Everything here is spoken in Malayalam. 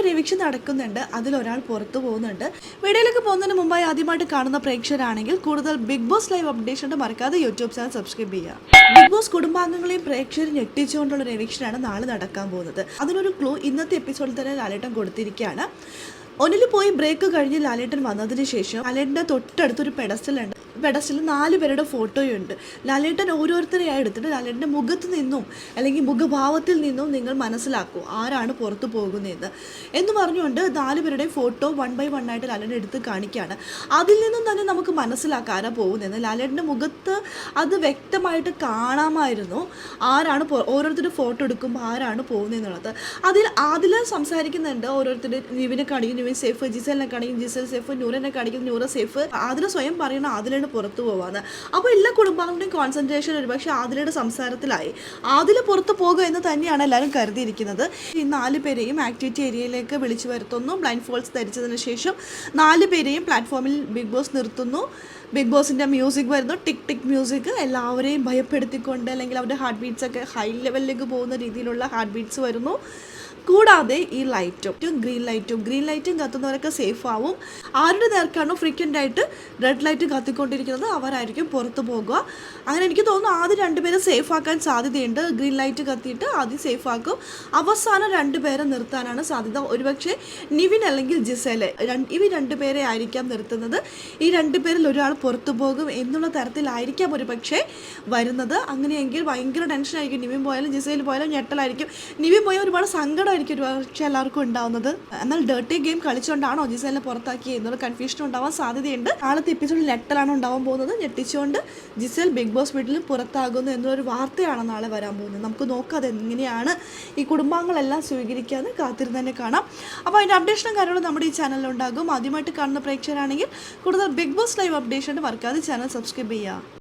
ഒരു എവിക്ഷൻ നടക്കുന്നുണ്ട്. അതിലൊരാൾ പുറത്തു പോകുന്നുണ്ട്. വീഡിയോയിലേക്ക് പോകുന്നതിന് മുമ്പായി ആദ്യമായിട്ട് കാണുന്ന പ്രേക്ഷകരാണെങ്കിൽ കൂടുതൽ ബിഗ് ബോസ് ലൈവ് അപ്ഡേഷൻ മറക്കാതെ യൂട്യൂബ് ചാനൽ സബ്സ്ക്രൈബ് ചെയ്യുക. ബിഗ് ബോസ് കുടുംബാംഗങ്ങളെയും പ്രേക്ഷകരെ ഞെട്ടിച്ചുകൊണ്ടുള്ള ഒരു എവിക്ഷനാണ് നാളെ നടക്കാൻ പോകുന്നത്. അതിനൊരു ക്ലൂ ഇന്നത്തെ എപ്പിസോഡിൽ തന്നെ ലാലേട്ടൻ കൊടുത്തിരിക്കുകയാണ്. ഒന്നിൽ പോയി ബ്രേക്ക് കഴിഞ്ഞ് ലാലേട്ടൻ വന്നതിന് ശേഷം ലാലേട്ടൻ്റെ തൊട്ടടുത്തൊരു പെഡസ്റ്റലുണ്ട്. പെഡസ്റ്റലിൽ 4 പേരുടെ ഫോട്ടോയുണ്ട്. ലാലേട്ടൻ ഓരോരുത്തരെയായി എടുത്തിട്ട് ലാലേട്ടൻ്റെ മുഖത്ത് നിന്നും അല്ലെങ്കിൽ മുഖഭാവത്തിൽ നിന്നും നിങ്ങൾ മനസ്സിലാക്കൂ ആരാണ് പുറത്തു പോകുന്നതെന്ന് എന്ന് പറഞ്ഞുകൊണ്ട് 4 പേരുടെയും ഫോട്ടോ 1 by 1 ആയിട്ട് ലാലേട്ടൻ എടുത്ത് കാണിക്കുകയാണ്. അതിൽ നിന്നും തന്നെ നമുക്ക് മനസ്സിലാക്കാം ആരാ പോകുന്നതെന്ന്. ലാലേട്ടൻ്റെ മുഖത്ത് അത് വ്യക്തമായിട്ട് കാണാമായിരുന്നു ആരാണ് ഓരോരുത്തരുടെ ഫോട്ടോ എടുക്കുമ്പോൾ ആരാണ് പോകുന്നതെന്നുള്ളത്. അതിൽ സംസാരിക്കുന്നുണ്ട്. ഓരോരുത്തരുടെ നിവിനെ കാണിക്കും നിവിൻ സേഫ്, ജിസലിനെ കാണിക്കും ജിസൽ സേഫ്, നൂറിനെ കാണിക്കും നൂറ സേഫ്. അതിൽ സ്വയം പറയണം അതിലാണ് പുറത്തു പോവാന്ന്. അപ്പോൾ എല്ലാ കുടുംബാംഗങ്ങളുടെയും കോൺസെൻട്രേഷൻ ഒരുപക്ഷെ ആദിലയുടെ സംസാരത്തിലായി. ആദില പുറത്തു പോകുക എന്ന് തന്നെയാണ് എല്ലാവരും കരുതിയിരിക്കുന്നത്. ഈ 4 പേരെയും ആക്ടിവിറ്റി ഏരിയയിലേക്ക് വിളിച്ചു വരുത്തുന്നു. ബ്ലൈൻഡ് ഫോൾസ് ധരിച്ചതിന് ശേഷം 4 പേരെയും പ്ലാറ്റ്ഫോമിൽ ബിഗ് ബോസ് നിർത്തുന്നു. ബിഗ് ബോസിൻ്റെ മ്യൂസിക് വരുന്നു, ടിക് ടിക് മ്യൂസിക്. എല്ലാവരെയും ഭയപ്പെടുത്തിക്കൊണ്ട് അല്ലെങ്കിൽ അവരുടെ ഹാർട്ട് ബീറ്റ്സ് ഒക്കെ ഹൈ ലെവലിലേക്ക് പോകുന്ന രീതിയിലുള്ള ഹാർട്ട് ബീറ്റ്സ് വരുന്നു. കൂടാതെ ഈ ഗ്രീൻ ലൈറ്റും കത്തുന്നവരൊക്കെ സേഫ് ആവും. ആരുടെ നേർക്കാണോ ഫ്രീക്വൻ്റ് ആയിട്ട് റെഡ് ലൈറ്റ് കത്തിക്കൊണ്ടിരിക്കുന്നത് അവരായിരിക്കും പുറത്ത് പോകുക. അങ്ങനെ എനിക്ക് തോന്നുന്നു ആദ്യം 2 പേരെ സേഫ് ആക്കാൻ സാധ്യതയുണ്ട്. ഗ്രീൻ ലൈറ്റ് കത്തിയിട്ട് ആദ്യം സേഫ് ആക്കും. അവസാനം 2 പേരെ നിർത്താനാണ് സാധ്യത. ഒരുപക്ഷെ നിവിൻ അല്ലെങ്കിൽ ജിസേല് ഇവർ 2 പേരെ ആയിരിക്കാം നിർത്തുന്നത്. ഈ 2 പേരിൽ ഒരാൾ പുറത്തു പോകും എന്നുള്ള തരത്തിലായിരിക്കാം ഒരുപക്ഷെ വരുന്നത്. അങ്ങനെയെങ്കിൽ ഭയങ്കര ടെൻഷനായിരിക്കും. നിവിൻ പോയാലും ജിസേൽ പോയാലും ഞെട്ടലായിരിക്കും. നിവിൻ പോയാൽ ഒരുപാട് സങ്കടമായിരിക്കും ഒരുപക്ഷെ എല്ലാവർക്കും ഉണ്ടാവുന്നത്. എന്നാൽ ഡേർട്ടി ഗെയിം കളിച്ചുകൊണ്ടാണോ ജിസേലിനെ പുറത്താക്കി എന്നുള്ള കൺഫ്യൂഷൻ ഉണ്ടാവാൻ സാധ്യതയുണ്ട്. നാളത്തെ എപ്പിസോഡിൽ ഞെട്ടലാണ് ഉണ്ടാവാൻ പോകുന്നത്. ഞെട്ടിച്ചുകൊണ്ട് ജിസേൽ ബിഗ് ബോസ് വീട്ടിൽ പുറത്താകുന്നു എന്നുള്ളൊരു വാർത്തയാണ് നാളെ വരാൻ പോകുന്നത്. നമുക്ക് നോക്കാം അതെങ്ങനെയാണ് ഈ കുടുംബാംഗങ്ങളെല്ലാം സ്വീകരിക്കാതെ കാത്തിരുന്ന് തന്നെ കാണാം. അപ്പോൾ അതിൻ്റെ അപ്ഡേഷനും കാര്യങ്ങളും നമ്മുടെ ഈ ചാനലിൽ ഉണ്ടാകും. ആദ്യമായിട്ട് കാണുന്ന പ്രേക്ഷകരാണെങ്കിൽ കൂടുതൽ ബിഗ് ബോസ് ലൈവ് അപ്ഡേഷൻ മറക്കാതെ ചാനൽ സബ്സ്ക്രൈബ് ചെയ്യുക.